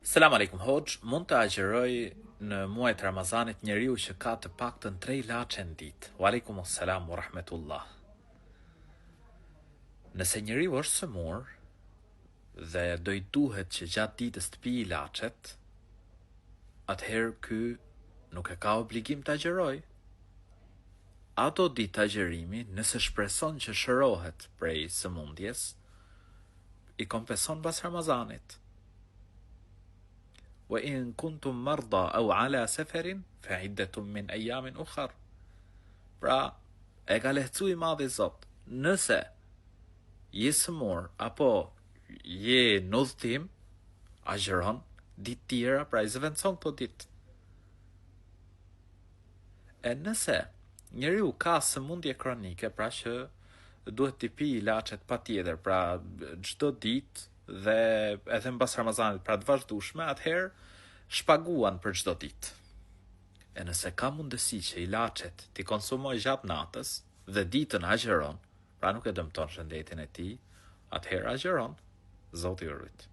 Selam aleikum hoxh, mund të agjeroj në muajt Ramazanit njeriu që ka të paktën 3 ilaçe në ditë. Wa aleikum assalam wa rahmetullah. Nëse njeriu është sëmur dhe do i duhet që gjatë ditës të pi ilaçet, atëherë ky nuk e ka obligim të agjeroj. Ato ditë agjerimi, nëse shpreson që shërohet prej sëmundjes, i kompenson pas Ramazanit. وإن كنتم مرضى أو على سفر فعدة من أيام أخر. Pra, e ka lehtësu i madhi Zot, nëse je sëmur apo je në udhëtim, agjeron ditë tjera, pra i zëvendëson këto ditë. E nëse njeriu ka sëmundje kronike, pra që duhet t'i pi ilaçet patjetër, pra çdo ditë dhe edhe mbas Ramazanit, pra të vazhdueshme, atëherë shpaguan për çdo ditë. E nëse ka mundësi që ilaçet t'i konsumoj gjatë natës dhe ditën agjeron, pra nuk e dëmton shëndetin e tij, atëherë agjeron. Zoti ju rujt.